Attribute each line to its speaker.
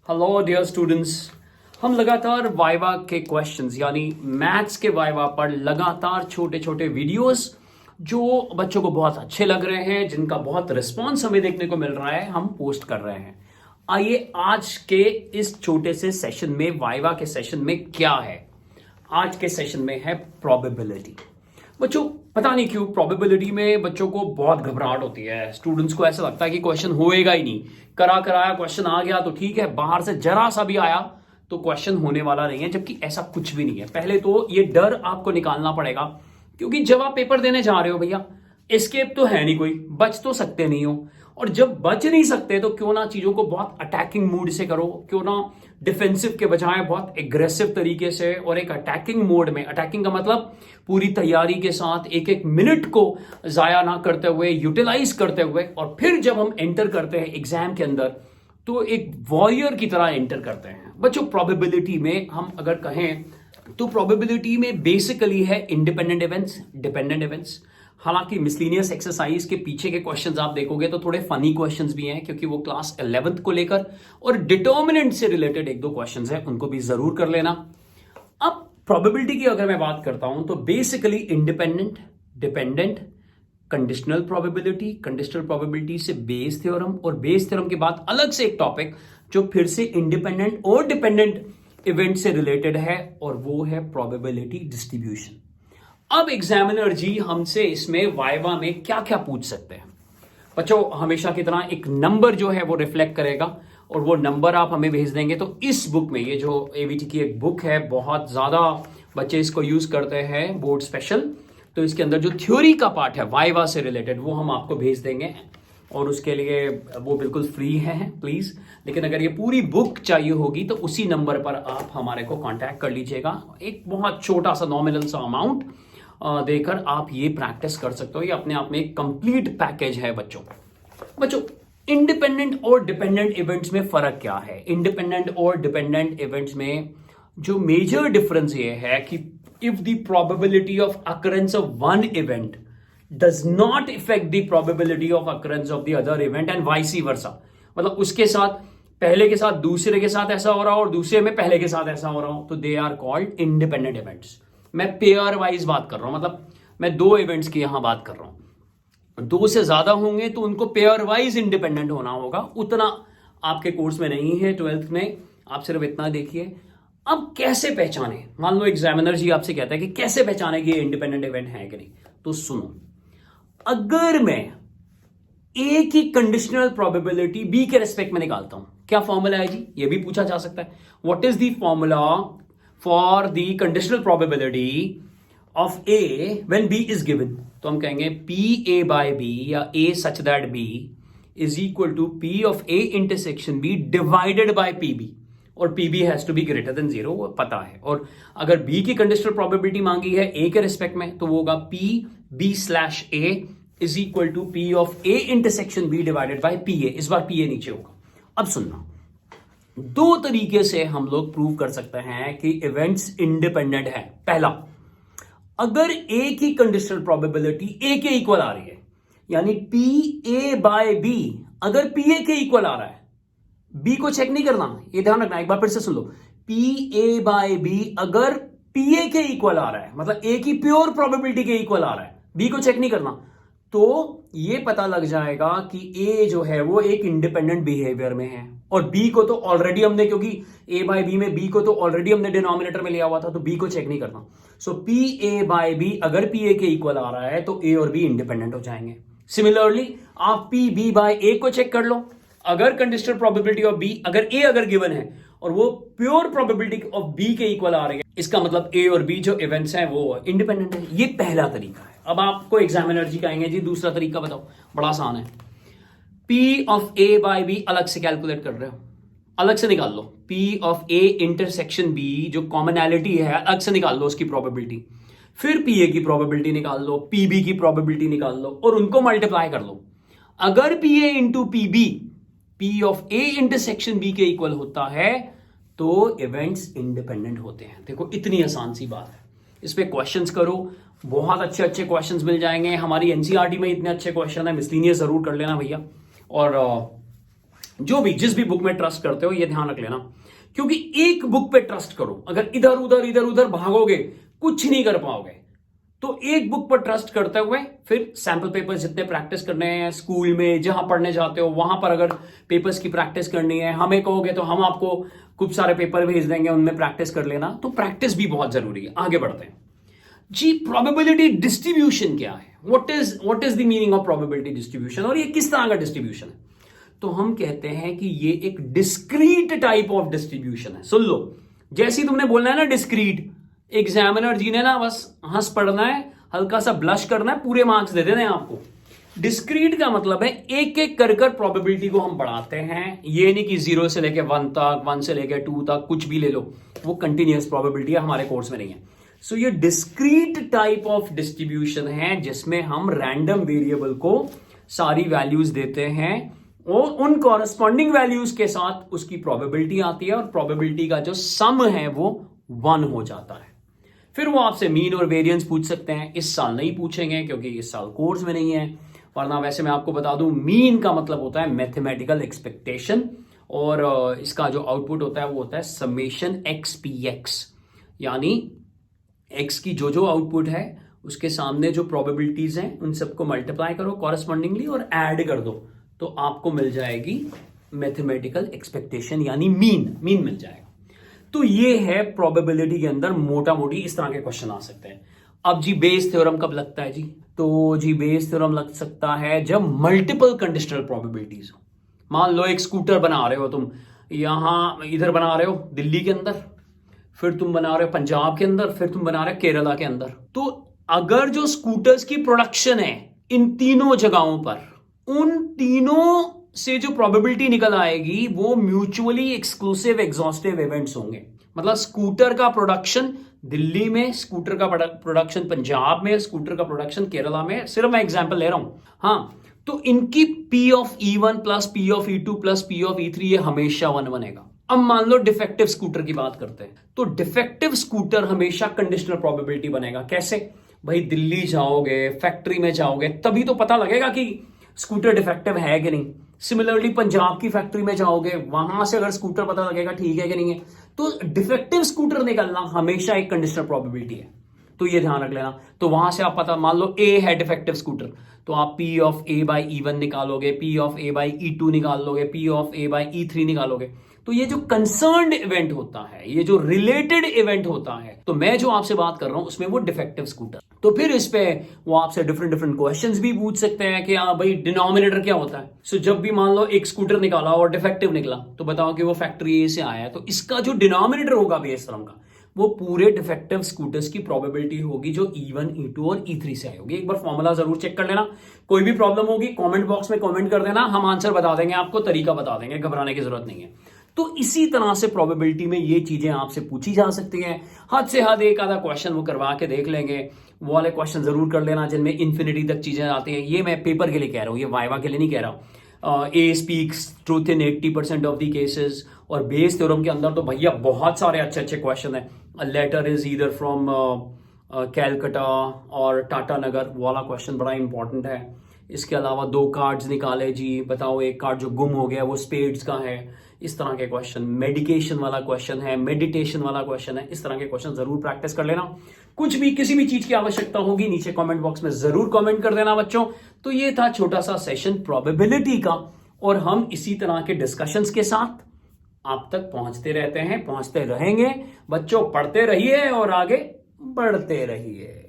Speaker 1: Hello dear students, हम लगातार viva के क्वेश्चंस यानी मैथ्स के वाइवा पर लगातार छोटे छोटे वीडियोस जो बच्चों को बहुत अच्छे लग रहे हैं, जिनका बहुत रिस्पांस हमें देखने को मिल रहा है, हम पोस्ट कर रहे हैं। आइए आज के इस छोटे से सेशन में, वाइवा के सेशन में क्या है। आज के सेशन में है प्रोबेबिलिटी। बच्चों, पता नहीं क्यों प्रोबेबिलिटी में बच्चों को बहुत घबराहट होती है। स्टूडेंट्स को ऐसा लगता है कि क्वेश्चन होएगा ही नहीं, करा कराया क्वेश्चन आ गया तो ठीक है, बाहर से जरा सा भी आया तो क्वेश्चन होने वाला नहीं है, जबकि ऐसा कुछ भी नहीं है। पहले तो ये डर आपको निकालना पड़ेगा, क्योंकि जब आप पेपर देने जा रहे हो भैया, एस्केप तो है नहीं, कोई बच तो सकते नहीं हो। और जब बच नहीं सकते तो क्यों ना चीजों को बहुत अटैकिंग मूड से करो, क्यों ना डिफेंसिव के बजाय बहुत एग्रेसिव तरीके से और एक अटैकिंग मोड में। अटैकिंग का मतलब पूरी तैयारी के साथ एक एक मिनट को जाया ना करते हुए, यूटिलाइज करते हुए, और फिर जब हम एंटर करते हैं एग्जाम के अंदर तो एक वॉरियर की तरह एंटर करते हैं। बच्चों, प्रोबेबिलिटी में हम अगर कहें तो प्रोबेबिलिटी में बेसिकली है इंडिपेंडेंट इवेंट्स, डिपेंडेंट इवेंट्स। हालांकि मिसलिनियस एक्सरसाइज के पीछे के क्वेश्चंस आप देखोगे तो थोड़े फनी क्वेश्चंस भी हैं, क्योंकि वो क्लास 11th को लेकर और डिटर्मिनेंट से रिलेटेड एक दो क्वेश्चंस हैं, उनको भी जरूर कर लेना। अब प्रोबेबिलिटी की अगर मैं बात करता हूं तो basically independent, dependent, conditional probability, conditional probability से बेस थ्योरम, और बेस थ्योरम के बाद अलग से एक टॉपिक जो फिर से इंडिपेंडेंट और डिपेंडेंट इवेंट से रिलेटेड है, और वो है प्रोबेबिलिटी डिस्ट्रीब्यूशन। अब एग्जामिनर जी हमसे इसमें वाइवा में क्या क्या पूछ सकते हैं। बच्चों, हमेशा की तरह एक नंबर जो है वो रिफ्लेक्ट करेगा, और वो नंबर आप हमें भेज देंगे। तो इस बुक में, ये जो एवीटी की एक बुक है, बहुत ज्यादा बच्चे इसको यूज करते हैं बोर्ड स्पेशल, तो इसके अंदर जो थ्योरी का पार्ट है वाइवा से रिलेटेड वो हम आपको भेज देंगे, और उसके लिए वो बिल्कुल फ्री है प्लीज। लेकिन अगर ये पूरी बुक चाहिए होगी तो उसी नंबर पर आप हमारे को कांटेक्ट कर लीजिएगा। एक बहुत छोटा सा नॉमिनल सा अमाउंट देकर आप ये प्रैक्टिस कर सकते हो। ये अपने आप में एक कंप्लीट पैकेज है बच्चों, इंडिपेंडेंट और डिपेंडेंट इवेंट्स में फर्क क्या है। इंडिपेंडेंट और डिपेंडेंट इवेंट्स में जो मेजर डिफरेंस ये है कि if the probability of occurrence of one event does not effect the probability of occurrence of the other event and vice versa. मतलब उसके साथ पहले के साथ दूसरे के साथ ऐसा हो रहा हो और दूसरे में पहले के साथ ऐसा हो रहा हो, तो they are called independent events. मैं पेयर वाइज बात कर रहा हूं, मतलब मैं दो इवेंट्स की यहां बात कर रहा हूं। दो से ज्यादा होंगे तो उनको पेयर वाइज इंडिपेंडेंट होना होगा। उतना आपके कोर्स में नहीं है 12th में, आप सिर्फ इतना देखिए। अब कैसे पहचाने, मान लो एग्जामिनर जी आपसे कहता है कि कैसे पहचाने कि ये इंडिपेंडेंट इवेंट है कि नहीं, तो सुनो। अगर मैं ए की कंडीशनल प्रोबेबिलिटी बी के रेस्पेक्ट में निकालता हूं, क्या फॉर्मूला है जी, ये भी पूछा जा सकता है। What is the formula for the conditional probability of A when B is given? तो हम कहेंगे पी ए बाय बी या A such that B is equal to P of A intersection B divided by P B, और P B has to be greater than 0, वो पता है। और अगर बी की कंडीशनल प्रोबेबिलिटी मांगी है ए के रिस्पेक्ट में, तो वो होगा P B slash A is equal to P of A intersection B divided by P A. इस बार पी ए नीचे होगा। अब सुनना, दो तरीके से हम लोग प्रूव कर सकते हैं कि इवेंट्स इंडिपेंडेंट है। पहला, अगर ए की कंडीशनल प्रोबेबिलिटी ए के इक्वल आ रही है, यानी पी ए बाय बी अगर पी ए के इक्वल आ रहा है, बी को चेक नहीं करना, ये ध्यान रखना। एक बार फिर से सुन लो, पी ए बाय बी अगर पी ए के इक्वल आ रहा है, मतलब ए की प्योर प्रोबेबिलिटी के इक्वल आ रहा है, बी को चेक नहीं करना, तो ये पता लग जाएगा कि ए जो है वो एक इंडिपेंडेंट बिहेवियर में है। और बी को तो ऑलरेडी हमने, क्योंकि ए बाय बी में बी को तो ऑलरेडी हमने डिनोमिनेटर में लिया हुआ था, तो बी को चेक नहीं करना। सो पी ए बाय बी अगर पी ए के इक्वल आ रहा है तो ए और बी इंडिपेंडेंट हो जाएंगे। सिमिलरली आप पी बी बाय ए को चेक कर लो, अगर कंडीशनल प्रोबेबिलिटी ऑफ बी, अगर ए अगर गिवन है और वो प्योर प्रोबेबिलिटी ऑफ बी के इक्वल आ रही है, इसका मतलब ए और बी जो इवेंट्स हैं वो इंडिपेंडेंट है। ये पहला तरीका है। अब आपको एग्जामिनर जी कहेंगे जी दूसरा तरीका बताओ, बड़ा आसान है। P of A by B अलग से कैलकुलेट कर रहे हो, अलग से निकाल लो। P of A intersection B जो कॉमनैलिटी है अलग से निकाल लो उसकी प्रोबेबिलिटी, फिर पी ए की प्रोबेबिलिटी निकाल लो, पी बी की प्रोबेबिलिटी निकाल लो, और उनको मल्टीप्लाई कर लो। अगर P A into P B P of A intersection B के इक्वल होता है तो इवेंट्स इंडिपेंडेंट होते हैं। देखो, इतनी आसान सी बात है। इस पे क्वेश्चंस करो, बहुत अच्छे अच्छे क्वेश्चंस मिल जाएंगे। हमारी एनसीईआरटी में इतने अच्छे क्वेश्चन है, मिसलिनियस जरूर कर लेना भैया। और जो भी जिस भी बुक में ट्रस्ट करते हो, ये ध्यान रख लेना, क्योंकि एक बुक पे ट्रस्ट करो, अगर इधर उधर भागोगे कुछ नहीं कर पाओगे। तो एक बुक पर ट्रस्ट करते हुए फिर सैंपल पेपर्स जितने प्रैक्टिस करने हैं स्कूल में जहां पढ़ने जाते हो वहां पर अगर पेपर्स की प्रैक्टिस करनी है, हमें कहोगे तो हम आपको खूब सारे पेपर भेज देंगे, उनमें प्रैक्टिस कर लेना। तो प्रैक्टिस भी बहुत जरूरी है। आगे बढ़ते हैं जी। प्रोबेबिलिटी डिस्ट्रीब्यूशन क्या है? What is the meaning of probability distribution, और ये किस तरह का डिस्ट्रीब्यूशन है? तो हम कहते हैं कि ये एक डिस्क्रीट टाइप ऑफ डिस्ट्रीब्यूशन है। सुन लो, जैसे ही तुमने बोलना है ना डिस्क्रीट, एग्जामिनर जी ने ना बस हंस पढ़ना है, हल्का सा ब्लश करना है, पूरे मार्क्स दे देने हैं आपको। डिस्क्रीट का मतलब है एक एक कर प्रोबेबिलिटी को हम बढ़ाते हैं। ये नहीं कि 0 से लेके 1 तक, 1 से लेके 2 तक कुछ भी ले लो, वो कंटिन्यूअस प्रोबेबिलिटी है, हमारे कोर्स में नहीं है। सो ये डिस्क्रीट टाइप ऑफ डिस्ट्रीब्यूशन है जिसमें हम रैंडम वेरिएबल को सारी वैल्यूज देते हैं और उन कॉरेस्पॉन्डिंग वैल्यूज के साथ उसकी प्रोबेबिलिटी आती है, और प्रोबेबिलिटी का जो सम है वो 1 हो जाता है। फिर वो आपसे मीन और वेरिएंस पूछ सकते हैं। इस साल नहीं पूछेंगे क्योंकि इस साल कोर्स में नहीं है, वरना वैसे मैं आपको बता दूं मीन का मतलब होता है मैथमेटिकल एक्सपेक्टेशन, और इसका जो आउटपुट होता है वो होता है समेशन एक्स पी एक्स, यानी एक्स की जो आउटपुट है उसके सामने जो प्रोबेबिलिटीज हैं उन सबको मल्टीप्लाई करो कॉरेस्पॉन्डिंगली और ऐड कर दो, तो आपको मिल जाएगी मैथमेटिकल एक्सपेक्टेशन, यानी मीन मिल जाएगा। तो ये है प्रोबेबिलिटी के अंदर मोटा मोटी इस तरह के क्वेश्चन आ सकते हैं। अब जी बेस थ्योरम कब लगता है जी? तो जी बेस थ्योरम लग सकता है जब मल्टीपल कंडीशनल प्रोबेबिलिटीज हो। मान लो एक स्कूटर बना रहे हो तुम, यहां इधर बना रहे हो दिल्ली के अंदर, फिर तुम बना रहे हो पंजाब के अंदर, फिर तुम बना रहे हो केरला के अंदर। तो अगर जो स्कूटर्स की प्रोडक्शन है इन तीनों जगहों पर, उन तीनों से जो प्रोबेबिलिटी निकल आएगी वो म्यूचुअली एक्सक्लूसिव एग्जॉस्टिव इवेंट्स होंगे। मतलब स्कूटर का प्रोडक्शन दिल्ली में, स्कूटर का प्रोडक्शन पंजाब में, स्कूटर का प्रोडक्शन केरला में, सिर्फ मैं एग्जांपल ले रहा हूं। हाँ, तो इनकी P of E1 plus P of E2 plus P of E3 ये हमेशा 1 बनेगा। अब मान लो डिफेक्टिव स्कूटर की बात करते हैं, तो डिफेक्टिव स्कूटर हमेशा कंडीशनल प्रोबेबिलिटी बनेगा। कैसे भाई? दिल्ली जाओगे, फैक्ट्री में जाओगे, तभी तो पता लगेगा कि स्कूटर डिफेक्टिव है कि नहीं। सिमिलरली पंजाब की फैक्ट्री में जाओगे, वहां से अगर स्कूटर पता लगेगा ठीक है कि नहीं है। तो डिफेक्टिव स्कूटर निकलना हमेशा एक कंडीशनल प्रोबेबिलिटी है, तो ये ध्यान रख लेना। तो वहां से आप पता, मान लो ए है डिफेक्टिव स्कूटर, तो आप P of A by E1 निकालोगे, P of A by E2 निकाल लोगे, P of A by E3 निकालोगे। तो ये जो कंसर्न्ड इवेंट होता है, ये जो रिलेटेड इवेंट होता है, तो मैं जो आपसे बात कर रहा हूं उसमें वो डिफेक्टिव स्कूटर। तो फिर इस पे वो आपसे डिफरेंट क्वेश्चंस भी पूछ सकते हैं कि हाँ भाई डिनोमिनेटर क्या होता है। सो जब भी मान लो एक स्कूटर निकाला और डिफेक्टिव निकला, तो बताओ कि वो फैक्ट्री ए से आया है, तो इसका जो डिनोमिनेटर होगा बेस टर्म का, वो पूरे डिफेक्टिव स्कूटर्स की प्रोबेबिलिटी होगी जो E1, E2 और E3 से आई होगी। एक बार फॉर्मूला जरूर चेक कर लेना। कोई भी प्रॉब्लम होगी कमेंट बॉक्स में कमेंट कर देना, हम आंसर बता देंगे, आपको तरीका बता देंगे, घबराने की जरूरत नहीं है। तो इसी तरह से प्रोबेबिलिटी में ये चीजें आपसे पूछी जा सकती हैं। हद से हद एक आधा क्वेश्चन वो करवा के देख लेंगे, वो वाले क्वेश्चन जरूर कर लेना जिनमें इन्फिनिटी तक चीजें आती हैं। ये मैं पेपर के लिए कह रहा हूँ, ये वाइवा के लिए नहीं कह रहा हूँ। A speaks truth in 80% of the cases, और बेस थ्योरम के अंदर तो भैया बहुत सारे अच्छे क्वेश्चन है। Letter is either from Calcutta और टाटा नगर, वाला क्वेश्चन बड़ा इंपॉर्टेंट है। इसके अलावा 2 कार्ड्स निकाले जी, बताओ एक कार्ड जो गुम हो गया वो स्पेड्स का है। इस तरह के क्वेश्चन, मेडिकेशन वाला क्वेश्चन है, मेडिटेशन वाला क्वेश्चन है। इस तरह के क्वेश्चन जरूर प्रैक्टिस कर लेना। कुछ भी किसी भी चीज की आवश्यकता होगी नीचे कमेंट बॉक्स में जरूर कमेंट कर देना बच्चों। तो ये था छोटा सा सेशन प्रोबेबिलिटी का, और हम इसी तरह के डिस्कशंस के साथ आप तक पहुंचते रहते हैं, पहुंचते रहेंगे। बच्चों पढ़ते रहिए और आगे बढ़ते रहिए।